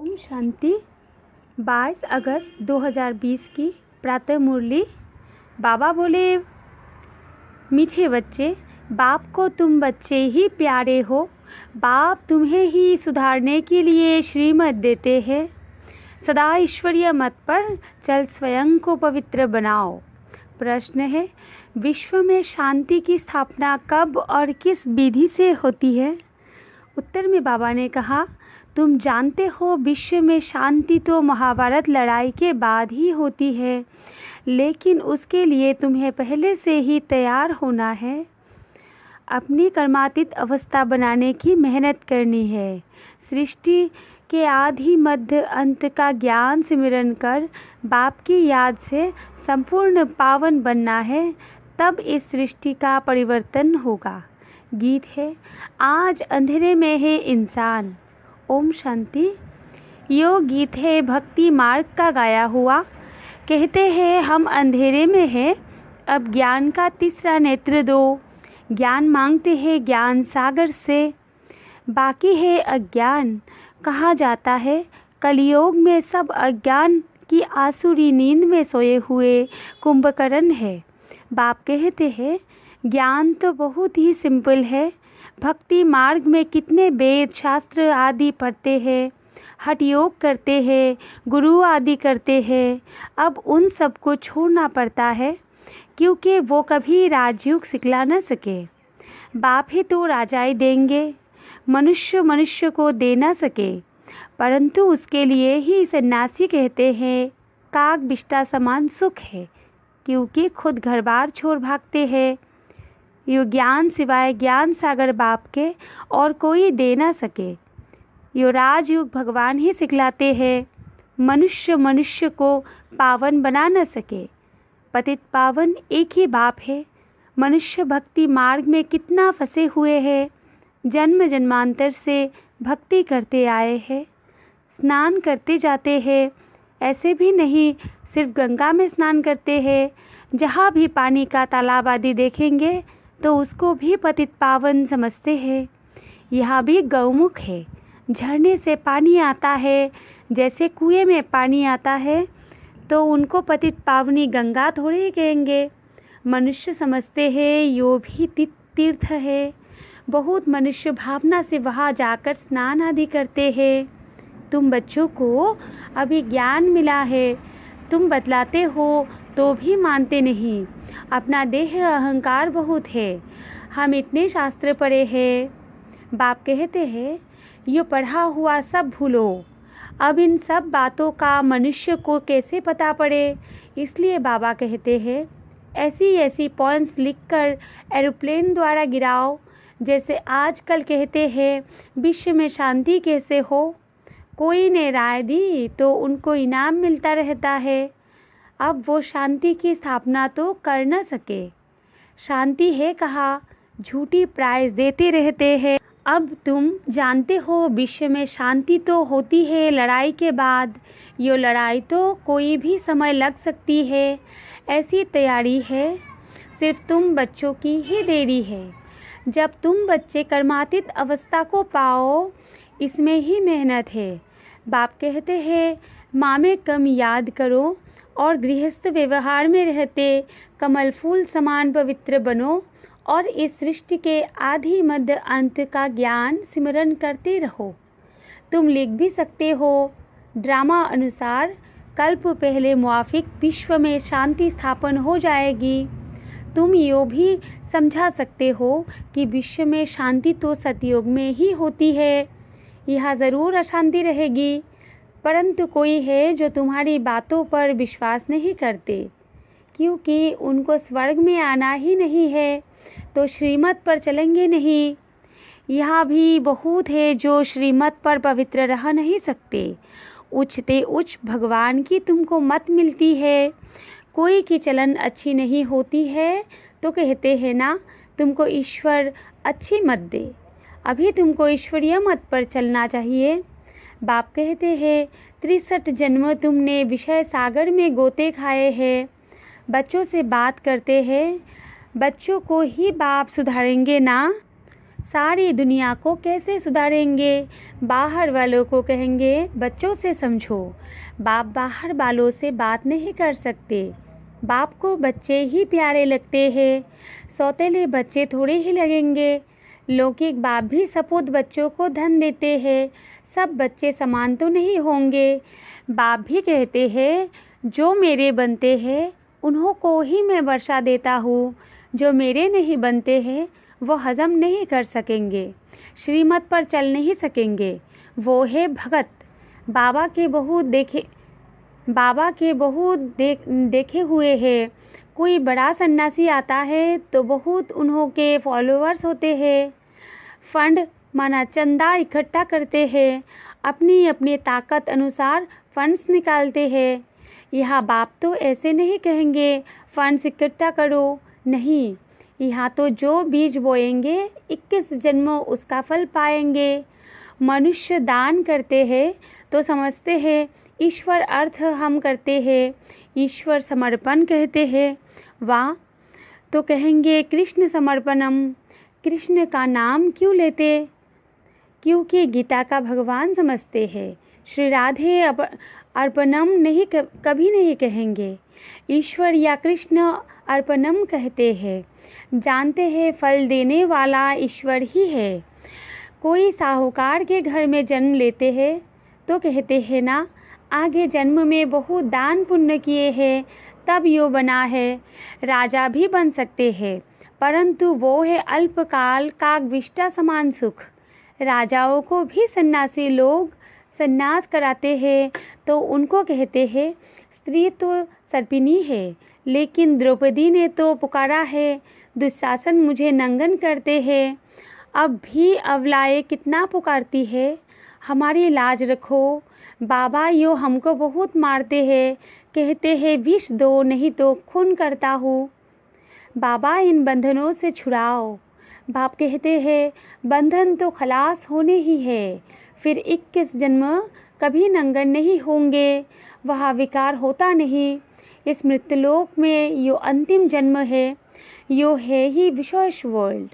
ओम शांति। 22 अगस्त 2020 की प्रातः मुरली। बाबा बोले, मीठे बच्चे, बाप को तुम बच्चे ही प्यारे हो। बाप तुम्हें ही सुधारने के लिए श्रीमत देते हैं। सदा ईश्वरीय मत पर चल, स्वयं को पवित्र बनाओ। प्रश्न है, विश्व में शांति की स्थापना कब और किस विधि से होती है? उत्तर में बाबा ने कहा, तुम जानते हो विश्व में शांति तो महाभारत लड़ाई के बाद ही होती है, लेकिन उसके लिए तुम्हें पहले से ही तैयार होना है। अपनी कर्मातीत अवस्था बनाने की मेहनत करनी है। सृष्टि के आदि मध्य अंत का ज्ञान सिमरन कर बाप की याद से संपूर्ण पावन बनना है, तब इस सृष्टि का परिवर्तन होगा। गीत है, आज अंधेरे में है इंसान। ओम शांति। यो गीत है भक्ति मार्ग का गाया हुआ। कहते हैं हम अंधेरे में हैं, अब ज्ञान का तीसरा नेत्र दो। ज्ञान मांगते हैं ज्ञान सागर से, बाकी है अज्ञान। कहा जाता है कलयुग में सब अज्ञान की आसुरी नींद में सोए हुए कुंभकर्ण है। बाप कहते हैं ज्ञान तो बहुत ही सिंपल है। भक्ति मार्ग में कितने वेद शास्त्र आदि पढ़ते हैं, हठ योग करते हैं, गुरु आदि करते हैं। अब उन सब को छोड़ना पड़ता है, क्योंकि वो कभी राजयोग सिखला न सके। बाप ही तो राजाई देंगे, मनुष्य को दे न सके। परंतु उसके लिए ही सन्यासी कहते हैं काग बिष्टा समान सुख है, क्योंकि खुद घर बार छोड़ भागते हैं। यो ज्ञान सिवाय ज्ञान सागर बाप के और कोई दे ना सके। यो राजयुग भगवान ही सिखलाते हैं। मनुष्य को पावन बना न सके। पतित पावन एक ही बाप है। मनुष्य भक्ति मार्ग में कितना फंसे हुए हैं। जन्म जन्मांतर से भक्ति करते आए हैं, स्नान करते जाते हैं। ऐसे भी नहीं सिर्फ गंगा में स्नान करते हैं, जहाँ भी पानी का तालाब आदि देखेंगे तो उसको भी पतित पावन समझते हैं। यहाँ भी गौमुख है, झरने से पानी आता है। जैसे कुएं में पानी आता है तो उनको पतित पावनी गंगा थोड़े कहेंगे। मनुष्य समझते हैं यो भी तीर्थ है। बहुत मनुष्य भावना से वहाँ जाकर स्नान आदि करते हैं। तुम बच्चों को अभी ज्ञान मिला है, तुम बतलाते हो तो भी मानते नहीं। अपना देह अहंकार बहुत है। हम इतने शास्त्र पढ़े हैं। बाप कहते हैं ये पढ़ा हुआ सब भूलो। अब इन सब बातों का मनुष्य को कैसे पता पड़े, इसलिए बाबा कहते हैं ऐसी पॉइंट्स लिखकर एरोप्लेन द्वारा गिराओ। जैसे आजकल कहते हैं विश्व में शांति कैसे हो, कोई ने राय दी तो उनको इनाम मिलता रहता है। अब वो शांति की स्थापना तो कर न सके। शांति है कहा, झूठी प्राइज देते रहते हैं। अब तुम जानते हो विश्व में शांति तो होती है लड़ाई के बाद। ये लड़ाई तो कोई भी समय लग सकती है, ऐसी तैयारी है। सिर्फ तुम बच्चों की ही देरी है। जब तुम बच्चे कर्मातीत अवस्था को पाओ, इसमें ही मेहनत है। बाप कहते हैं माँ में कम याद करो और गृहस्थ व्यवहार में रहते कमल फूल समान पवित्र बनो और इस सृष्टि के आदि मध्य अंत का ज्ञान सिमरन करते रहो। तुम लिख भी सकते हो, ड्रामा अनुसार कल्प पहले मुआफिक विश्व में शांति स्थापन हो जाएगी। तुम यो भी समझा सकते हो कि विश्व में शांति तो सतयुग में ही होती है। यहाँ ज़रूर अशांति रहेगी, परंतु कोई है जो तुम्हारी बातों पर विश्वास नहीं करते, क्योंकि उनको स्वर्ग में आना ही नहीं है, तो श्रीमत पर चलेंगे नहीं। यहाँ भी बहुत है जो श्रीमत पर पवित्र रह नहीं सकते। उच्चते उच्च भगवान की तुमको मत मिलती है। कोई की चलन अच्छी नहीं होती है तो कहते हैं ना तुमको ईश्वर अच्छी मत दे। अभी तुमको ईश्वरीय मत पर चलना चाहिए। बाप कहते हैं 63 जन्म तुमने विषय सागर में गोते खाए हैं। बच्चों से बात करते हैं, बच्चों को ही बाप सुधारेंगे ना। सारी दुनिया को कैसे सुधारेंगे? बाहर वालों को कहेंगे बच्चों से समझो। बाप बाहर वालों से बात नहीं कर सकते। बाप को बच्चे ही प्यारे लगते हैं। सौतेले बच्चे थोड़े ही लगेंगे। लौकिक बाप भी सपूत बच्चों को धन देते हैं। सब बच्चे समान तो नहीं होंगे। बाप भी कहते हैं जो मेरे बनते हैं उन्हों को ही मैं वर्षा देता हूँ। जो मेरे नहीं बनते हैं वो हजम नहीं कर सकेंगे, श्रीमत पर चल नहीं सकेंगे। वो है भगत। बाबा के बहुत देखे हुए हैं। कोई बड़ा सन्यासी आता है तो बहुत उन्हों के फॉलोअर्स होते हैं। फंड माना चंदा इकट्ठा करते हैं। अपनी अपनी ताकत अनुसार फंड्स निकालते हैं। यहाँ बाप तो ऐसे नहीं कहेंगे फंड्स इकट्ठा करो। नहीं, यहाँ तो जो बीज बोएंगे 21 जन्मों उसका फल पाएंगे। मनुष्य दान करते हैं तो समझते हैं ईश्वर अर्थ हम करते हैं। ईश्वर समर्पण कहते हैं। वाह, तो कहेंगे कृष्ण समर्पणम। कृष्ण का नाम क्यों लेते? क्योंकि गीता का भगवान समझते हैं। श्री राधे अर्पणम नहीं कभी नहीं कहेंगे। ईश्वर या कृष्ण अर्पणम कहते हैं। जानते हैं फल देने वाला ईश्वर ही है। कोई साहूकार के घर में जन्म लेते हैं तो कहते हैं ना आगे जन्म में बहुत दान पुण्य किए हैं तब यो बना है। राजा भी बन सकते हैं परंतु वो है अल्पकाल कागविष्टा समान सुख। राजाओं को भी सन्यासी लोग सन्यास कराते हैं तो उनको कहते हैं स्त्री तो सर्पिनी है। लेकिन द्रौपदी ने तो पुकारा है दुशासन मुझे नंगन करते हैं। अब भी अवलाए कितना पुकारती है हमारी लाज रखो। बाबा यो हमको बहुत मारते हैं। कहते हैं विष दो नहीं तो खून करता हूँ। बाबा इन बंधनों से छुड़ाओ। बाप कहते हैं बंधन तो खलास होने ही है। फिर 21 जन्म कभी नंगन नहीं होंगे। वहाँ विकार होता नहीं। इस मृत्युलोक में यो अंतिम जन्म है। यो है ही विशेष वर्ल्ड।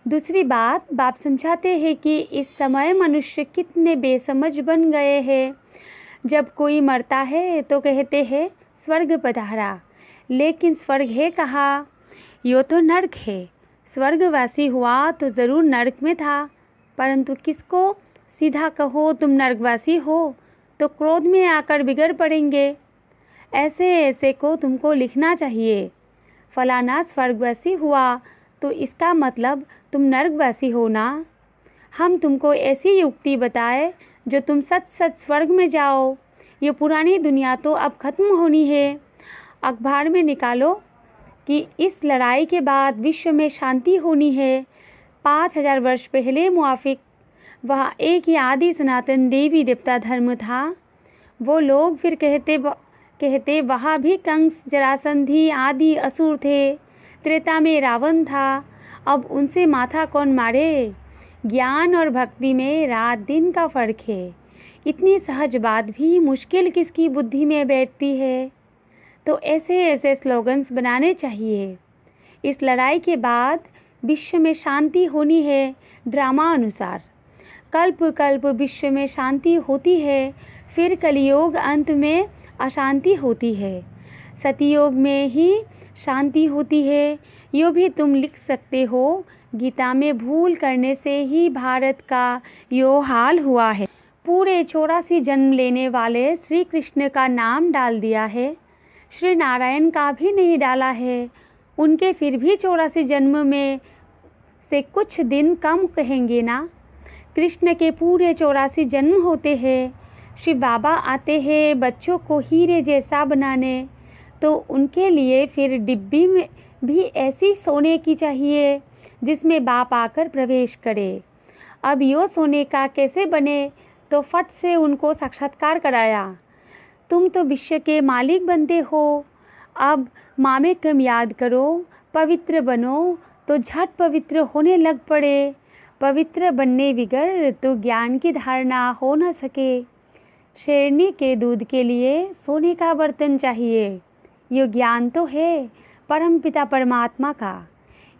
दूसरी बात बाप समझाते हैं कि इस समय मनुष्य कितने बेसमझ बन गए हैं। जब कोई मरता है तो कहते हैं स्वर्ग पधारा। लेकिन स्वर्ग है कहाँ? यो तो नर्क है। स्वर्गवासी हुआ तो ज़रूर नर्क में था। परंतु किसको सीधा कहो तुम नर्कवासी हो तो क्रोध में आकर बिगड़ पड़ेंगे। ऐसे ऐसे को तुमको लिखना चाहिए। फलाना स्वर्गवासी हुआ तो इसका मतलब तुम नर्कवासी हो ना। हम तुमको ऐसी युक्ति बताए जो तुम सच सच स्वर्ग में जाओ। ये पुरानी दुनिया तो अब खत्म होनी है। अखबार में निकालो कि इस लड़ाई के बाद विश्व में शांति होनी है। 5000 वर्ष पहले मुआफिक वहाँ एक ही आदि सनातन देवी देवता धर्म था। वो लोग फिर कहते वहाँ भी कंस जरासंधी आदि असुर थे। त्रेता में रावण था। अब उनसे माथा कौन मारे? ज्ञान और भक्ति में रात दिन का फर्क है। इतनी सहज बात भी मुश्किल किसकी बुद्धि में बैठती है। तो ऐसे ऐसे स्लोगन्स बनाने चाहिए। इस लड़ाई के बाद विश्व में शांति होनी है। ड्रामा अनुसार कल्प कल्प विश्व में शांति होती है। फिर कलियोग अंत में अशांति होती है। सतयुग में ही शांति होती है। यो भी तुम लिख सकते हो। गीता में भूल करने से ही भारत का यो हाल हुआ है। पूरे 84 जन्म लेने वाले श्री कृष्ण का नाम डाल दिया है। श्री नारायण का भी नहीं डाला है। उनके फिर भी 84 जन्म में से कुछ दिन कम कहेंगे ना। कृष्ण के पूरे 84 जन्म होते हैं। शिव बाबा आते हैं बच्चों को हीरे जैसा बनाने। तो उनके लिए फिर डिब्बी में भी ऐसी सोने की चाहिए जिसमें बाप आकर प्रवेश करे। अब यो सोने का कैसे बने? तो फट से उनको साक्षात्कार कराया। तुम तो विश्व के मालिक बनते हो। अब मामे कम याद करो, पवित्र बनो तो झट पवित्र होने लग पड़े। पवित्र बनने बिगड़ तो ज्ञान की धारणा हो न सके। शेरनी के दूध के लिए सोने का बर्तन चाहिए। ये ज्ञान तो है परमपिता परमात्मा का।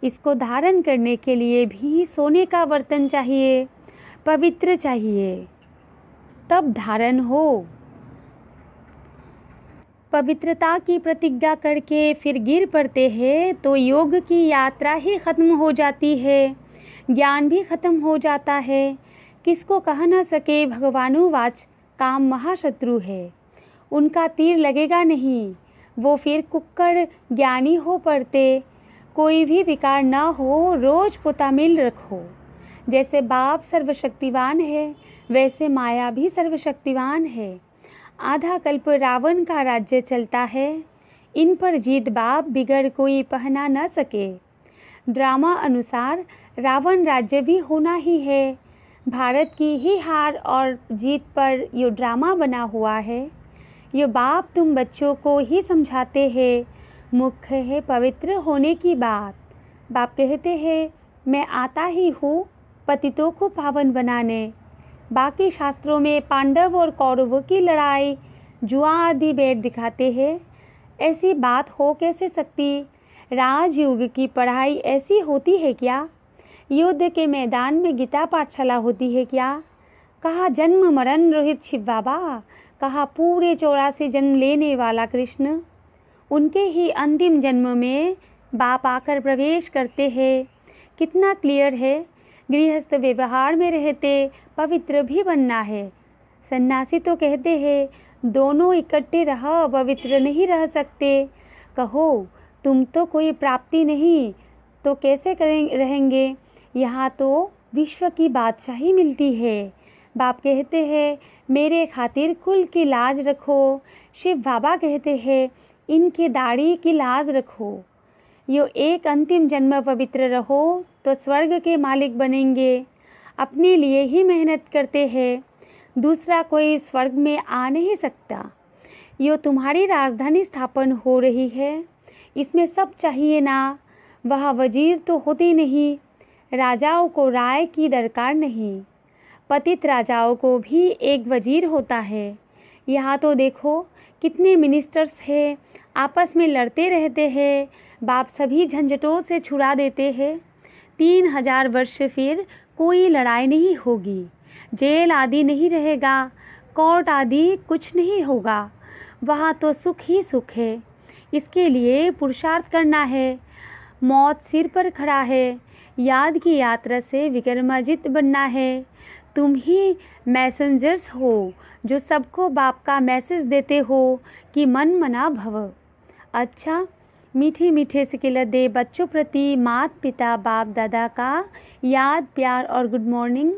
इसको धारण करने के लिए भी सोने का बर्तन चाहिए, पवित्र चाहिए, तब धारण हो। पवित्रता की प्रतिज्ञा करके फिर गिर पड़ते हैं तो योग की यात्रा ही खत्म हो जाती है, ज्ञान भी खत्म हो जाता है। किसको कह न सके भगवानुवाच, काम महाशत्रु है, उनका तीर लगेगा नहीं, वो फिर कुक्कड़ ज्ञानी हो पड़ते। कोई भी विकार न हो, रोज पोतामिल रखो। जैसे बाप सर्वशक्तिवान है, वैसे माया भी सर्वशक्तिवान है। आधा कल्प रावण का राज्य चलता है, इन पर जीत बाप बिगड़ कोई पहना न सके। ड्रामा अनुसार रावण राज्य भी होना ही है। भारत की ही हार और जीत पर यो ड्रामा बना हुआ है। यो बाप तुम बच्चों को ही समझाते हैं, मुख्य है पवित्र होने की बात। बाप कहते हैं, मैं आता ही हूँ पतितों को पावन बनाने। बाकी शास्त्रों में पांडव और कौरवों की लड़ाई, जुआ आदि वेद दिखाते हैं। ऐसी बात हो कैसे सकती? राजयुग की पढ़ाई ऐसी होती है क्या? युद्ध के मैदान में गीता पाठशाला होती है क्या? कहा जन्म मरण रोहित शिव बाबा, कहा पूरे 84 जन्म लेने वाला कृष्ण। उनके ही अंतिम जन्म में बाप आकर प्रवेश करते हैं। कितना क्लियर है, गृहस्थ व्यवहार में रहते पवित्र भी बनना है। सन्यासी तो कहते हैं दोनों इकट्ठे रह, पवित्र नहीं रह सकते। कहो तुम तो कोई प्राप्ति नहीं तो कैसे रहेंगे? यहाँ तो विश्व की बादशाही मिलती है। बाप कहते हैं मेरे खातिर कुल की लाज रखो। शिव बाबा कहते हैं इनके दाढ़ी की लाज रखो। यो एक अंतिम जन्म पवित्र रहो तो स्वर्ग के मालिक बनेंगे। अपने लिए ही मेहनत करते हैं, दूसरा कोई स्वर्ग में आ नहीं सकता। यो तुम्हारी राजधानी स्थापन हो रही है, इसमें सब चाहिए ना। वह वजीर तो होते नहीं, राजाओं को राय की दरकार नहीं। पतित राजाओं को भी एक वजीर होता है। यहाँ तो देखो कितने मिनिस्टर्स हैं, आपस में लड़ते रहते हैं। बाप सभी झंझटों से छुड़ा देते हैं। 3000 वर्ष फिर कोई लड़ाई नहीं होगी, जेल आदि नहीं रहेगा, कोर्ट आदि कुछ नहीं होगा। वहाँ तो सुख ही सुख है। इसके लिए पुरुषार्थ करना है। मौत सिर पर खड़ा है। याद की यात्रा से विक्रमाजित बनना है। तुम ही मैसेंजर्स हो जो सबको बाप का मैसेज देते हो कि मन मना भव। अच्छा, मीठे मीठे सिकिल दे बच्चों प्रति मात पिता बाप दादा का याद प्यार और गुड मॉर्निंग।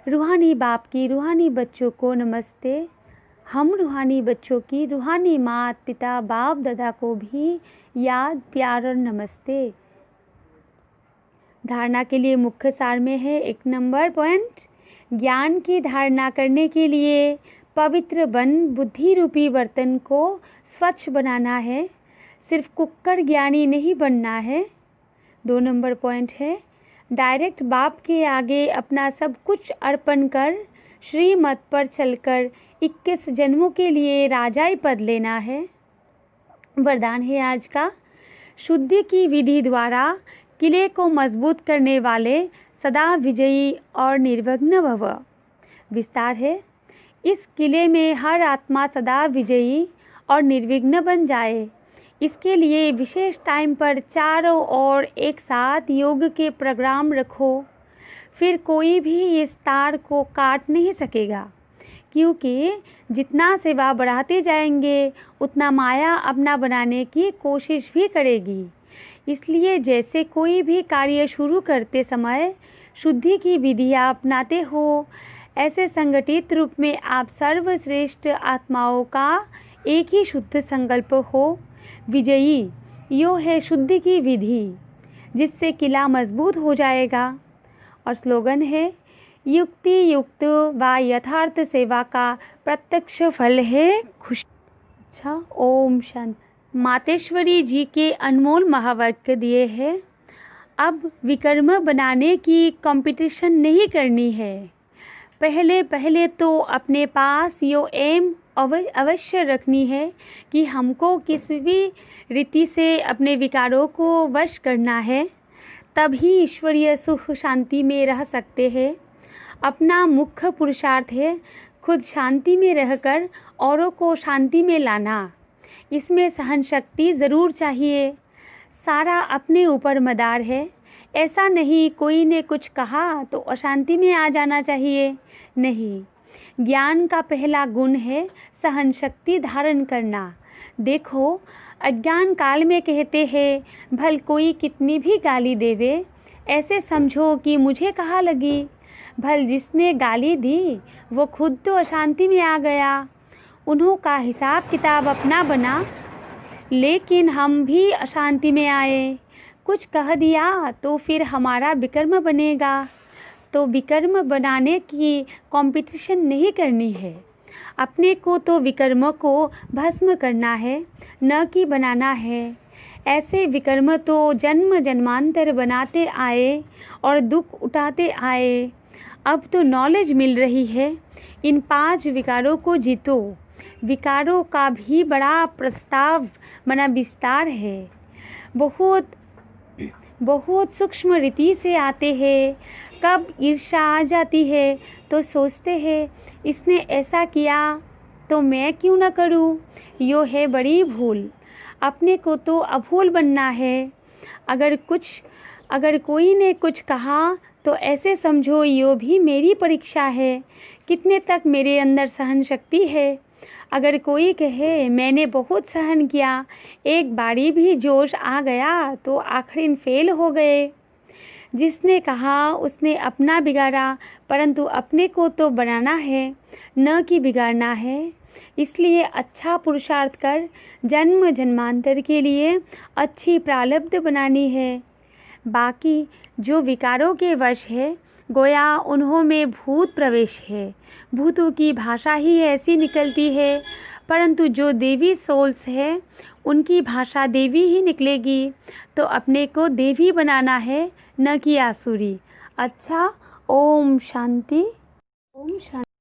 रूहानी बाप की रूहानी बच्चों को नमस्ते। हम रूहानी बच्चों की रूहानी मात पिता बाप दादा को भी याद प्यार और नमस्ते। धारणा के लिए मुख्य सार में है 1 नंबर पॉइंट, ज्ञान की धारणा करने के लिए पवित्र बन बुद्धि रूपी बर्तन को स्वच्छ बनाना है, सिर्फ कुक्कड़ ज्ञानी नहीं बनना है। 2 नंबर पॉइंट है, डायरेक्ट बाप के आगे अपना सब कुछ अर्पण कर श्रीमत पर चलकर 21 जन्मों के लिए राजाई पद लेना है। वरदान है आज का, शुद्धि की विधि द्वारा किले को मजबूत करने वाले सदा विजयी और निर्विघ्न भव। विस्तार है, इस किले में हर आत्मा सदा विजयी और निर्विघ्न बन जाए। इसके लिए विशेष टाइम पर चारों ओर एक साथ योग के प्रोग्राम रखो। फिर कोई भी इस तार को काट नहीं सकेगा, क्योंकि जितना सेवा बढ़ाते जाएंगे उतना माया अपना बनाने की कोशिश भी करेगी। इसलिए जैसे कोई भी कार्य शुरू करते समय शुद्धि की विधियाँ अपनाते हो, ऐसे संगठित रूप में आप सर्वश्रेष्ठ आत्माओं का एक ही शुद्ध संकल्प हो। विजयी यो है शुद्धि की विधि, जिससे किला मजबूत हो जाएगा। और स्लोगन है, युक्ति युक्त व यथार्थ सेवा का प्रत्यक्ष फल है खुशी। अच्छा, ओम शांति। मातेश्वरी जी के अनमोल महावाक्य दिए हैं। अब विकर्म बनाने की कंपटीशन नहीं करनी है। पहले तो अपने पास यो एम अवश्य रखनी है कि हमको किसी भी रीति से अपने विकारों को वश करना है। तभी ईश्वरीय सुख शांति में रह सकते हैं। अपना मुख्य पुरुषार्थ है खुद शांति में रहकर औरों को शांति में लाना। इसमें सहन शक्ति ज़रूर चाहिए। सारा अपने ऊपर मदार है। ऐसा नहीं कोई ने कुछ कहा तो अशांति में आ जाना चाहिए, नहीं। ज्ञान का पहला गुण है सहन शक्ति धारण करना। देखो, अज्ञान काल में कहते हैं भल कोई कितनी भी गाली देवे, ऐसे समझो कि मुझे कहाँ लगी। भल जिसने गाली दी वो खुद तो अशांति में आ गया। उन्हों का हिसाब किताब अपना बना, लेकिन हम भी अशांति में आए। कुछ कह दिया तो फिर हमारा विकर्म बनेगा। तो विकर्म बनाने की कंपटीशन नहीं करनी है। अपने को तो विकर्म को भस्म करना है, न कि बनाना है। ऐसे विकर्म तो जन्म जन्मांतर बनाते आए और दुख उठाते आए। अब तो नॉलेज मिल रही है। इन 5 विकारों को जीतो। विकारों का भी बड़ा प्रस्ताव विस्तार है। बहुत सूक्ष्म रीति से आते हैं। कब ईर्ष्या आ जाती है तो सोचते हैं इसने ऐसा किया तो मैं क्यों न करूं। यो है बड़ी भूल। अपने को तो अभूल बनना है। अगर कोई ने कुछ कहा तो ऐसे समझो यो भी मेरी परीक्षा है, कितने तक मेरे अंदर सहन शक्ति है। अगर कोई कहे मैंने बहुत सहन किया, एक बारी भी जोश आ गया तो आखिर फेल हो गए। जिसने कहा उसने अपना बिगाड़ा, परंतु अपने को तो बनाना है, न कि बिगाड़ना है। इसलिए अच्छा पुरुषार्थ कर जन्म जन्मांतर के लिए अच्छी प्रारब्ध बनानी है। बाकी जो विकारों के वश है, गोया उन्हों में भूत प्रवेश है। भूतों की भाषा ही ऐसी निकलती है, परंतु जो देवी सोल्स है उनकी भाषा देवी ही निकलेगी। तो अपने को देवी बनाना है, न कि आसुरी। अच्छा, ओम शांति। ओम शांति।